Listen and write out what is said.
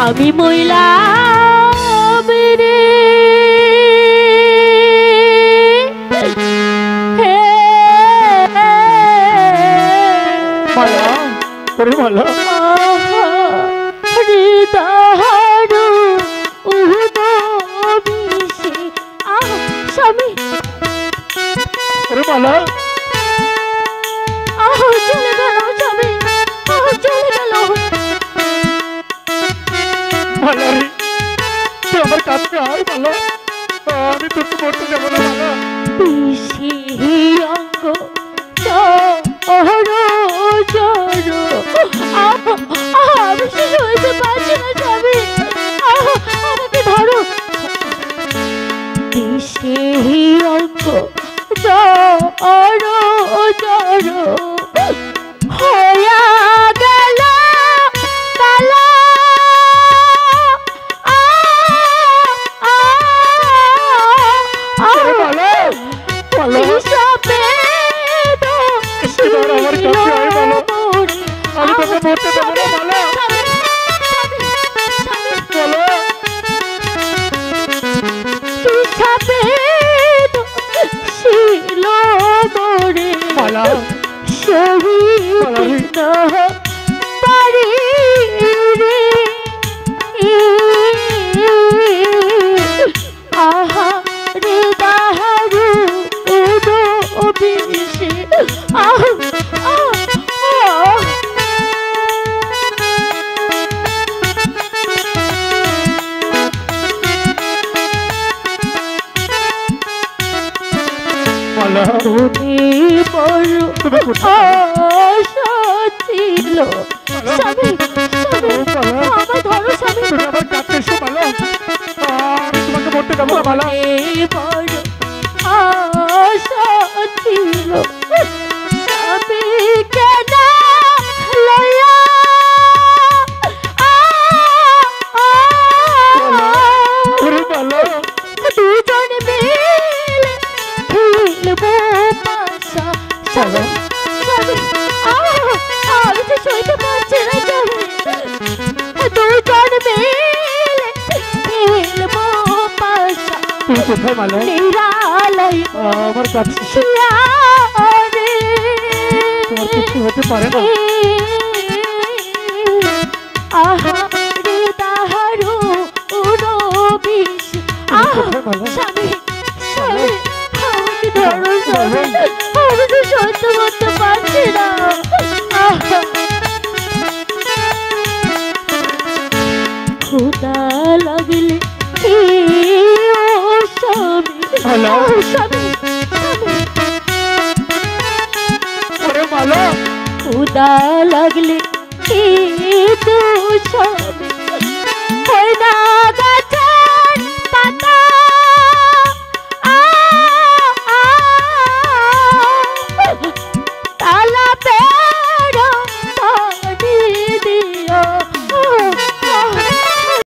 আমি মহিলা বেরে মালা ওরে মালা স্বামী ওরে মালা চলে গেল স্বামী চলে গেল মালা রে তুই আমার কাছে আয় মালা আমি তোকে মরতে দেবো না মালা পিসি অঙ্গ আমি শুধু হইতে পারছি না স্বামী আমাকে ধরো পিসি অঙ্গ হইয়া গেল কালা আমি তোকে মরতে দেবো না মালা মালা শহীদ পারি রে আহা রে দাহারু উদো অভিষে ছিল স্বামী আমার ধরো স্বামী আমার কাছে এসো মালা আমি তোমাকে মরতে দেবো না মালা বড় আশা ছিল স্বামী কেন লয়া দুজন মিলে খেলবো পাশা স্বামী আমি তো সইতে পারছি না স্বামী দুজন মিলে খেলবো পাশা তুই কোথায় মালা নিরালয় আমার কাছে তোমার কিছু হতে পারে না আহা রে তাহারো উড়বিস স্বামী স্বামী আমাকে ধরো স্বামী আমি তো সহ্য করতে পারছি না ক্ষুধা লাগলে স্বামী স্বামী ওরে মালা ক্ষুধা লাগলে তো স্বামী